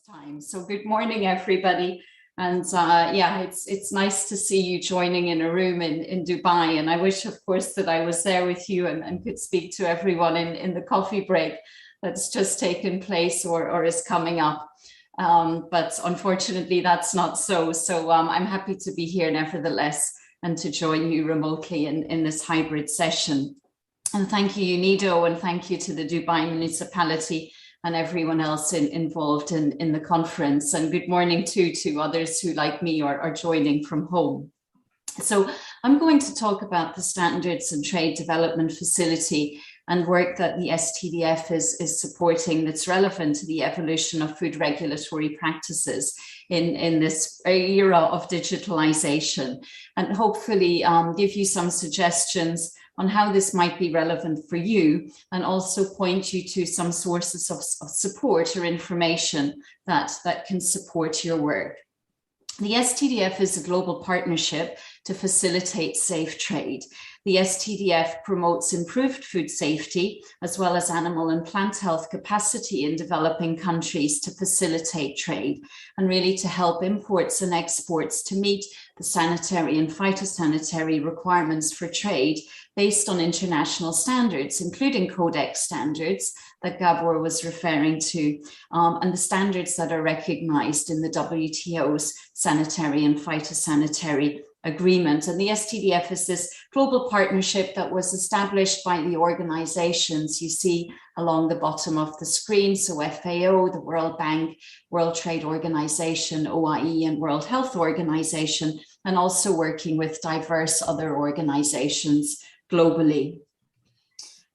time. So good morning, everybody. And yeah, it's nice to see you joining in a room in Dubai. And I wish, of course, that I was there with you and could speak to everyone in the coffee break that's just taken place or is coming up. But unfortunately, that's not so. So I'm happy to be here nevertheless and to join you remotely in this hybrid session. And thank you, UNIDO, and thank you to the Dubai municipality and everyone else involved in the conference. And good morning to others who, like me, are joining from home. So I'm going to talk about the Standards and Trade Development Facility and work that the STDF is supporting that's relevant to the evolution of food regulatory practices in this era of digitalization, and hopefully give you some suggestions on how this might be relevant for you, and also point you to some sources of support or information that can support your work. The STDF is a global partnership to facilitate safe trade. The STDF promotes improved food safety as well as animal and plant health capacity in developing countries to facilitate trade and really to help imports and exports to meet the sanitary and phytosanitary requirements for trade based on international standards, including Codex standards that Gabor was referring to, and the standards that are recognized in the WTO's sanitary and phytosanitary agreement. And the STDF is this global partnership that was established by the organizations you see along the bottom of the screen. So FAO, the World Bank, World Trade Organization, OIE, and World Health Organization, and also working with diverse other organizations globally.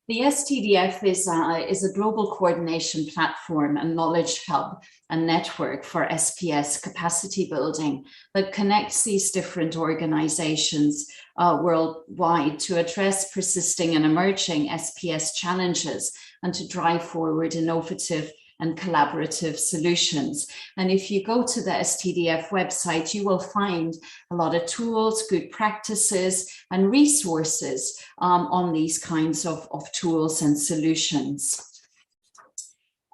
The STDF is a global coordination platform and knowledge hub and network for SPS capacity building that connects these different organizations worldwide to address persisting and emerging SPS challenges and to drive forward innovative and collaborative solutions. And if you go to the STDF website, you will find a lot of tools, good practices, and resources on these kinds of tools and solutions.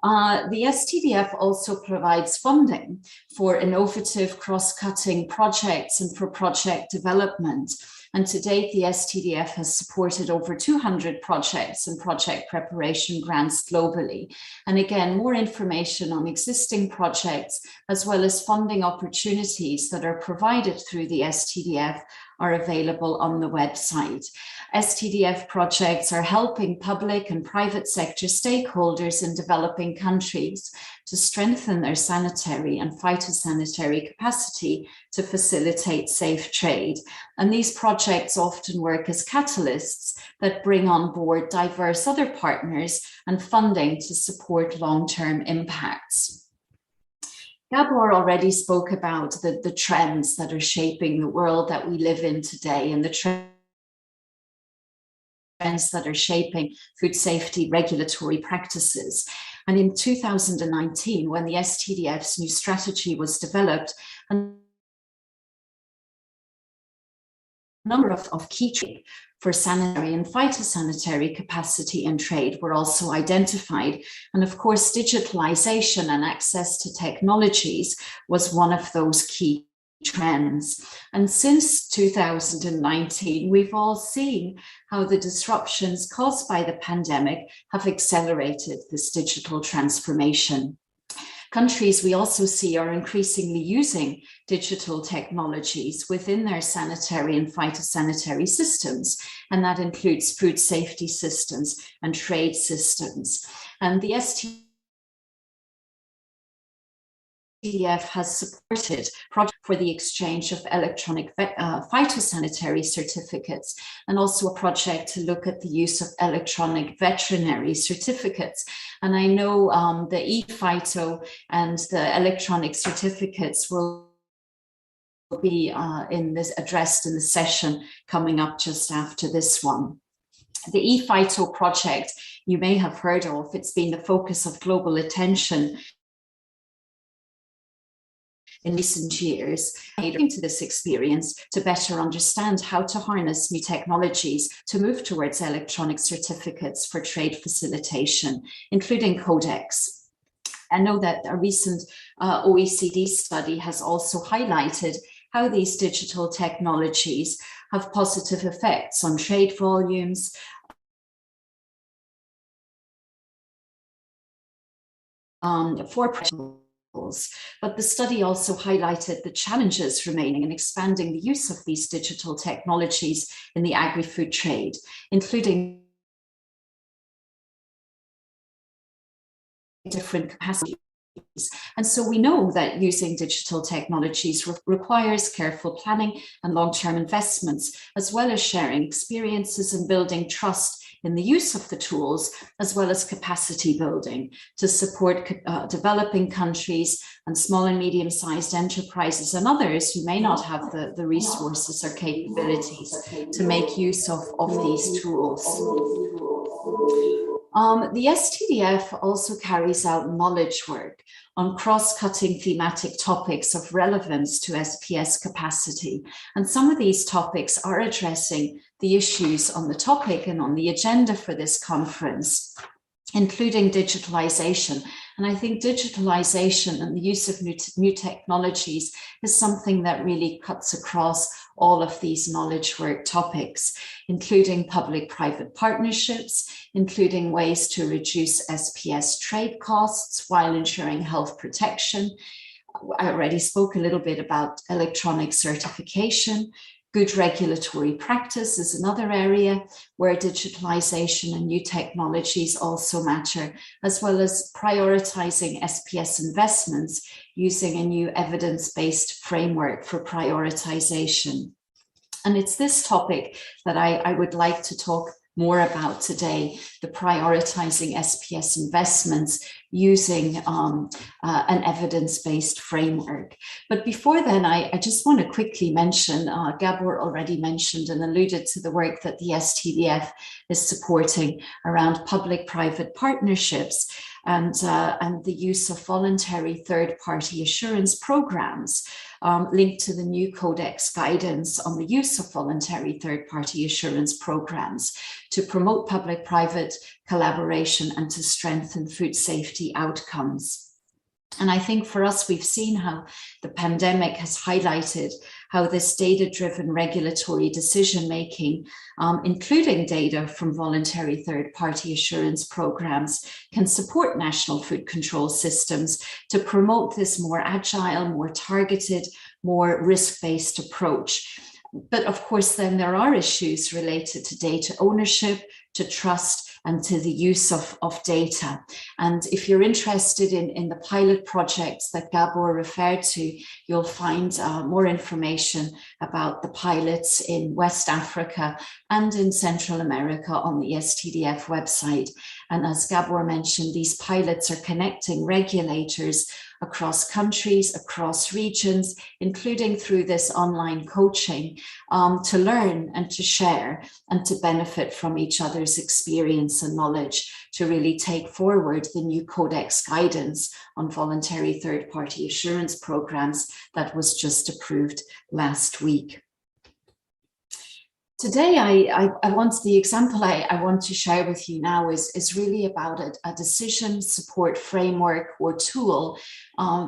The STDF also provides funding for innovative cross-cutting projects and for project development. And to date, the STDF has supported over 200 projects and project preparation grants globally. And again, more information on existing projects, as well as funding opportunities that are provided through the STDF, are available on the website. STDF projects are helping public and private sector stakeholders in developing countries to strengthen their sanitary and phytosanitary capacity to facilitate safe trade. And these projects often work as catalysts that bring on board diverse other partners and funding to support long-term impacts. Gabor already spoke about the trends that are shaping the world that we live in today and the trends that are shaping food safety regulatory practices. And in 2019, when the STDF's new strategy was developed, a number of key for sanitary and phytosanitary capacity and trade were also identified. And of course, digitalization and access to technologies was one of those key trends. And since 2019, we've all seen how the disruptions caused by the pandemic have accelerated this digital transformation. Countries we also see are increasingly using digital technologies within their sanitary and phytosanitary systems, and that includes food safety systems and trade systems. And the STDF has supported projects for the exchange of electronic phytosanitary certificates, and also a project to look at the use of electronic veterinary certificates. And I know the e-phyto and the electronic certificates will be addressed in the session coming up just after this one. The e-phyto project you may have heard of. It's been the focus of global attention in recent years, into this experience to better understand how to harness new technologies to move towards electronic certificates for trade facilitation, including Codex. I know that a recent OECD study has also highlighted how these digital technologies have positive effects on trade volumes, for principles. But the study also highlighted the challenges remaining in expanding the use of these digital technologies in the agri-food trade, including different capacities. And so we know that using digital technologies requires careful planning and long-term investments, as well as sharing experiences and building trust in the use of the tools, as well as capacity building to support developing countries and small and medium-sized enterprises and others who may not have the resources or capabilities to make use of these tools. The STDF also carries out knowledge work on cross-cutting thematic topics of relevance to SPS capacity. And some of these topics are addressing the issues on the topic and on the agenda for this conference, including digitalization. And I think digitalization and the use of new technologies is something that really cuts across all of these knowledge work topics, including public-private partnerships, including ways to reduce SPS trade costs while ensuring health protection. I already spoke a little bit about electronic certification. Good regulatory practice is another area where digitalization and new technologies also matter, as well as prioritizing SPS investments using a new evidence-based framework for prioritization. And it's this topic that I would like to talk more about today, the prioritizing SPS investments using an evidence-based framework. But before then, I just want to quickly mention, Gabor already mentioned and alluded to the work that the STDF is supporting around public-private partnerships and the use of voluntary third-party assurance programs linked to the new Codex guidance on the use of voluntary third-party assurance programs to promote public-private collaboration and to strengthen food safety outcomes. And I think for us, we've seen how the pandemic has highlighted how this data-driven regulatory decision-making, including data from voluntary third-party assurance programs, can support national food control systems to promote this more agile, more targeted, more risk-based approach. But of course, then there are issues related to data ownership, to trust, and to the use of data. And if you're interested in the pilot projects that Gabor referred to, you'll find more information about the pilots in West Africa and in Central America on the STDF website. And as Gabor mentioned, these pilots are connecting regulators across countries, across regions, including through this online coaching, to learn and to share and to benefit from each other's experience and knowledge to really take forward the new Codex guidance on voluntary third-party assurance programs that was just approved last week. Today, the example I want to share with you now is really about a decision support framework or tool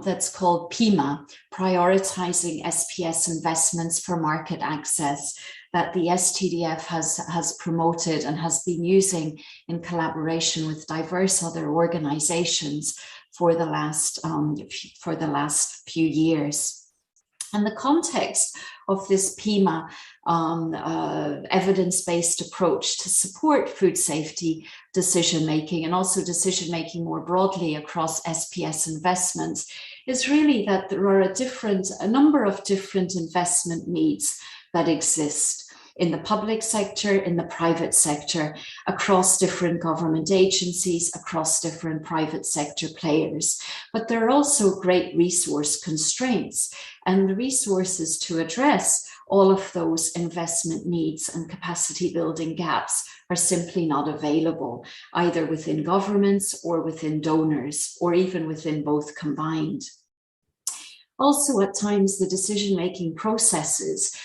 that's called Pima, Prioritizing SPS Investments for Market Access, that the STDF has promoted and has been using in collaboration with diverse other organizations for the last few years. And the context of this Pima evidence-based approach to support food safety decision-making and also decision-making more broadly across SPS investments is really that there are a number of different investment needs that exist in the public sector, in the private sector, across different government agencies, across different private sector players. But there are also great resource constraints, and the resources to address all of those investment needs and capacity building gaps are simply not available, either within governments or within donors, or even within both combined. Also, at times, the decision-making processes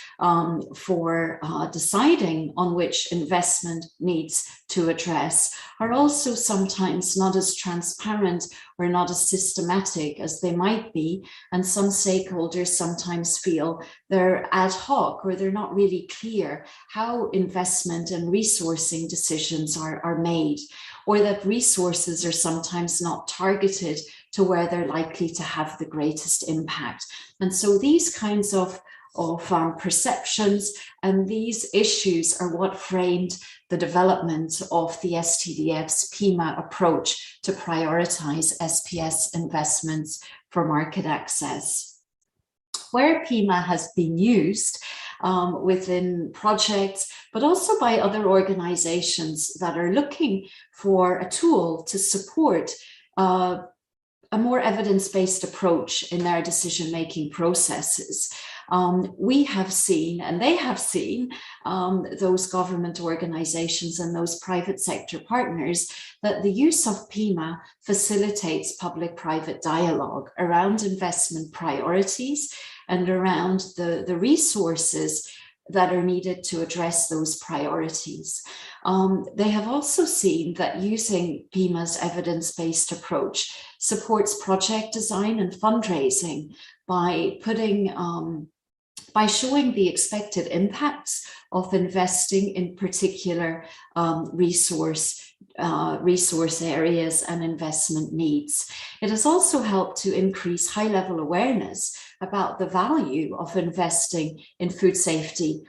for deciding on which investment needs to address are also sometimes not as transparent or not as systematic as they might be. And some stakeholders sometimes feel they're ad hoc, or they're not really clear how investment and resourcing decisions are made, or that resources are sometimes not targeted to where they're likely to have the greatest impact. And so these kinds of perceptions and these issues are what framed the development of the STDF's Pima approach to prioritize SPS investments for market access. Where Pima has been used within projects, but also by other organizations that are looking for a tool to support a more evidence-based approach in their decision-making processes. We have seen, and they have seen, those government organizations and those private sector partners, that the use of Pima facilitates public-private dialogue around investment priorities and around the resources that are needed to address those priorities. They have also seen that using Pima's evidence-based approach supports project design and fundraising by showing the expected impacts of investing in particular resource areas and investment needs. It has also helped to increase high-level awareness about the value of investing in food safety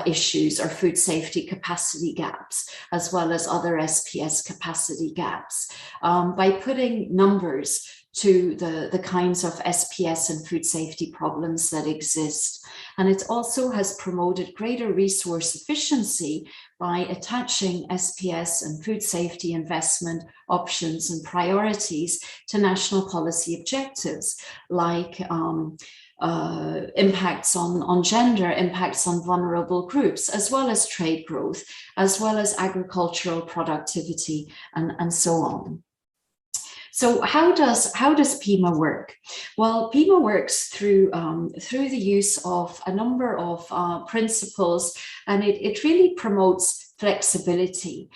issues or food safety capacity gaps, as well as other SPS capacity gaps, by putting numbers to the kinds of SPS and food safety problems that exist. And it also has promoted greater resource efficiency by attaching SPS and food safety investment options and priorities to national policy objectives, like impacts on gender, impacts on vulnerable groups, as well as trade growth, as well as agricultural productivity, and so on. So how does Pima work? Well, Pima works through the use of a number of principles, and it really promotes flexibility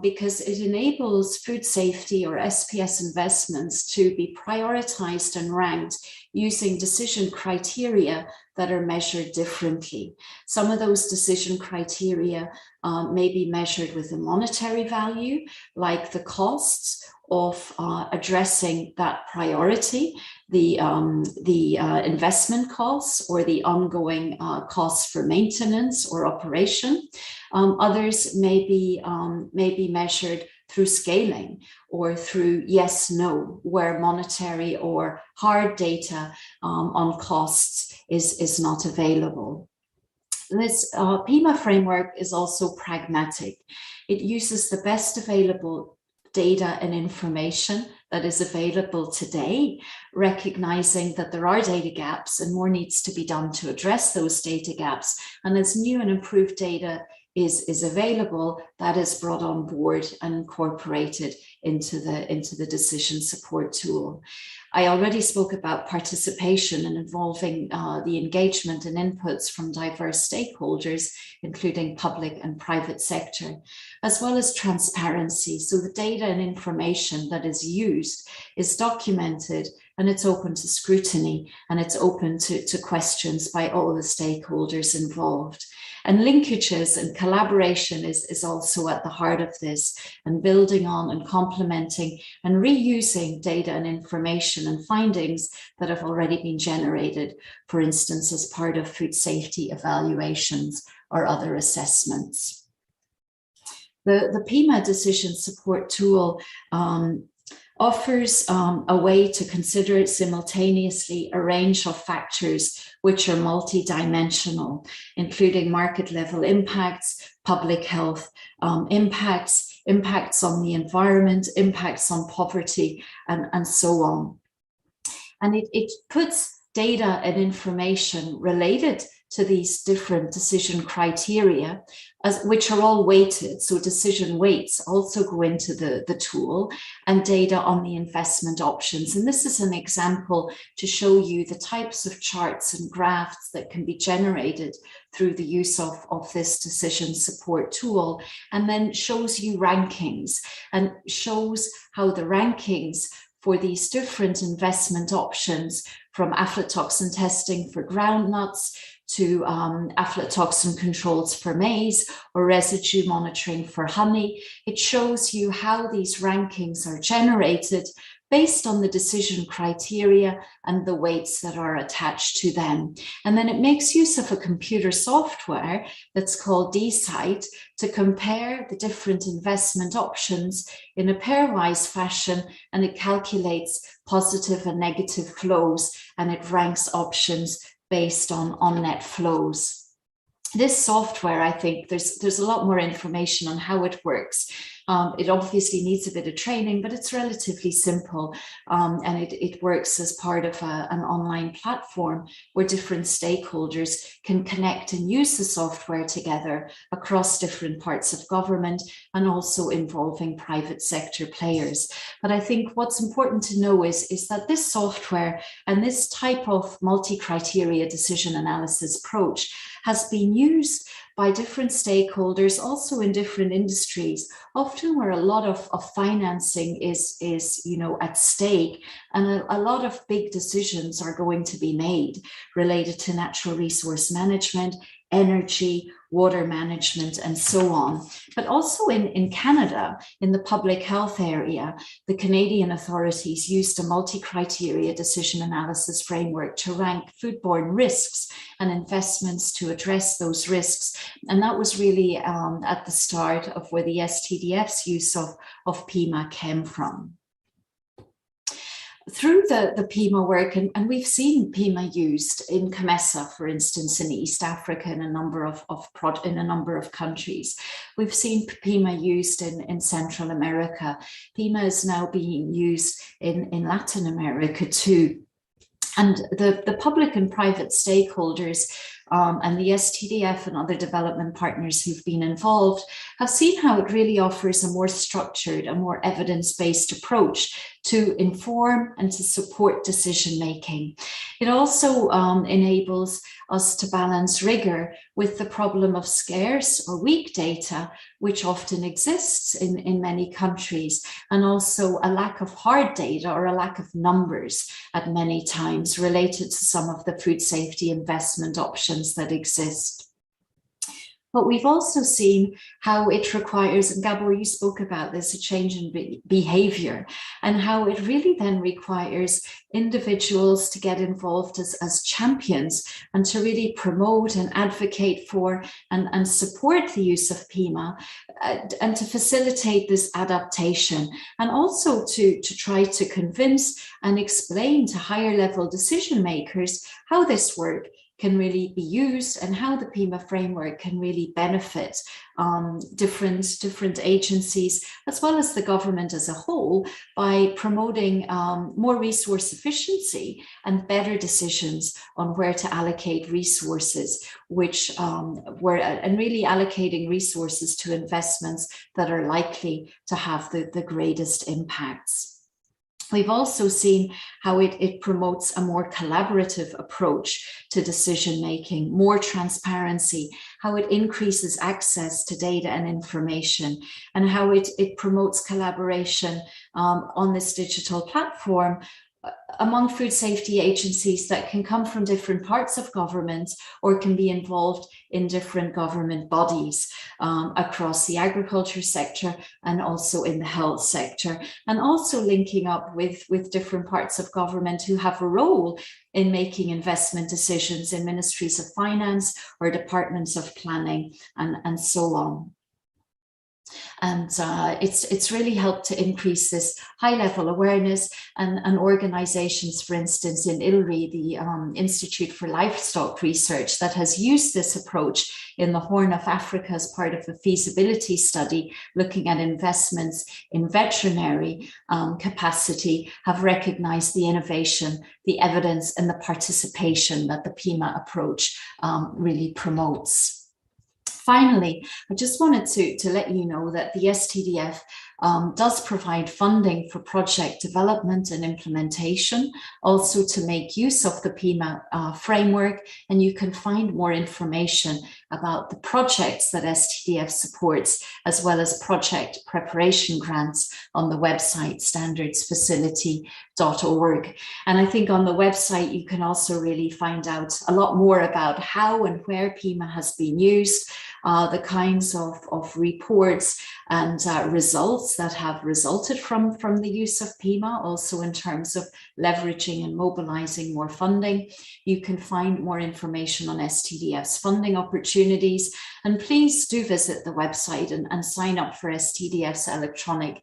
because it enables food safety or SPS investments to be prioritized and ranked using decision criteria that are measured differently. Some of those decision criteria may be measured with a monetary value, like the costs of addressing that priority, the investment costs or the ongoing costs for maintenance or operation. Others may be measured through scaling or through yes, no, where monetary or hard data on costs is not available. This Pima framework is also pragmatic. It uses the best available data and information that is available today, recognizing that there are data gaps and more needs to be done to address those data gaps. And as new and improved data is available, that is brought on board and incorporated into the decision support tool. I already spoke about participation and involving the engagement and inputs from diverse stakeholders, including public and private sector, as well as transparency. So the data and information that is used is documented, and it's open to scrutiny, and it's open to questions by all the stakeholders involved. And linkages and collaboration is also at the heart of this, and building on and complementing and reusing data and information and findings that have already been generated, for instance, as part of food safety evaluations or other assessments. The Pima decision support tool offers a way to consider simultaneously a range of factors which are multidimensional, including market level impacts, public health impacts, impacts on the environment, impacts on poverty, and so on. And it puts data and information related to these different decision criteria, which are all weighted. So decision weights also go into the tool, and data on the investment options. And this is an example to show you the types of charts and graphs that can be generated through the use of this decision support tool, and then shows you rankings and shows how the rankings for these different investment options, from aflatoxin testing for groundnuts to aflatoxin controls for maize, or residue monitoring for honey. It shows you how these rankings are generated based on the decision criteria and the weights that are attached to them. And then it makes use of a computer software that's called DSight to compare the different investment options in a pairwise fashion, and it calculates positive and negative flows, and it ranks options based on net flows. This software, I think there's a lot more information on how it works. It obviously needs a bit of training, but it's relatively simple, and it works as part of an online platform where different stakeholders can connect and use the software together across different parts of government, and also involving private sector players. But I think what's important to know is that this software and this type of multi-criteria decision analysis approach has been used by different stakeholders, also in different industries, often where a lot of financing is at stake, and a lot of big decisions are going to be made related to natural resource management, energy, water management, and so on. But also in Canada, in the public health area, the Canadian authorities used a multi-criteria decision analysis framework to rank foodborne risks and investments to address those risks. And that was really at the start of where the STDF's use of Pima came from. Through the Pima work, and we've seen Pima used in COMESA, for instance, in East Africa, in a number of countries. We've seen Pima used in Central America. Pima is now being used in Latin America too. And the public and private stakeholders and the STDF and other development partners who've been involved have seen how it really offers a more structured, a more evidence-based approach to inform and to support decision-making. It also enables us to balance rigor with the problem of scarce or weak data, which often exists in many countries, and also a lack of hard data or a lack of numbers at many times related to some of the food safety investment options that exist. But we've also seen how it requires, and Gabor, you spoke about this, a change in behavior, and how it really then requires individuals to get involved as champions and to really promote and advocate for and support the use of Pima, and to facilitate this adaptation, and also to try to convince and explain to higher level decision makers how this work can really be used and how the Pima framework can really benefit different agencies, as well as the government as a whole, by promoting more resource efficiency and better decisions on where to allocate resources, and really allocating resources to investments that are likely to have the greatest impacts. We've also seen how it promotes a more collaborative approach to decision-making, more transparency, how it increases access to data and information, and how it promotes collaboration on this digital platform among food safety agencies that can come from different parts of government or can be involved in different government bodies across the agriculture sector and also in the health sector, and also linking up with different parts of government who have a role in making investment decisions in ministries of finance or departments of planning and so on. And it's really helped to increase this high level awareness, and organizations, for instance, in ILRI, the Institute for Livestock Research, that has used this approach in the Horn of Africa as part of a feasibility study looking at investments in veterinary capacity, have recognized the innovation, the evidence, and the participation that the Pima approach really promotes. Finally, I just wanted to let you know that the STDF does provide funding for project development and implementation, also to make use of the Pima framework, and you can find more information about the projects that STDF supports, as well as project preparation grants, on the website standardsfacility.org. And I think on the website you can also really find out a lot more about how and where Pima has been used, the kinds of reports and results that have resulted from the use of Pima, also in terms of leveraging and mobilizing more funding. You can find more information on STDF's funding opportunities, and please do visit the website and sign up for STDF's electronic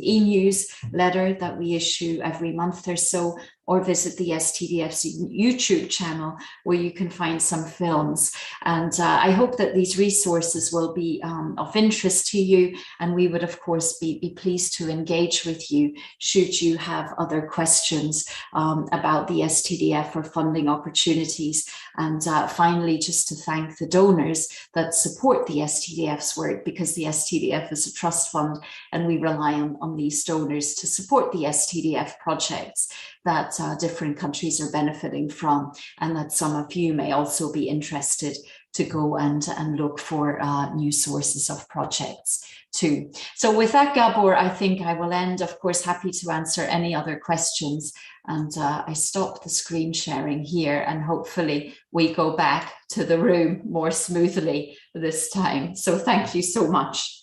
e-newsletter that we issue every month or so, or visit the STDF's YouTube channel, where you can find some films. And I hope that these resources will be of interest to you, and we would of course be pleased to engage with you should you have other questions about the STDF or funding opportunities. And finally, just to thank the donors that support the STDF's work, because the STDF is a trust fund and we rely on these donors to support the STDF projects that different countries are benefiting from, and that some of you may also be interested to go and look for new sources of projects too. So with that, Gabor, I think I will end. Of course, happy to answer any other questions. And I stop the screen sharing here, and hopefully we go back to the room more smoothly this time. So thank you so much.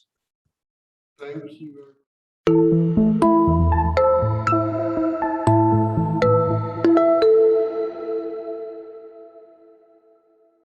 Thank you.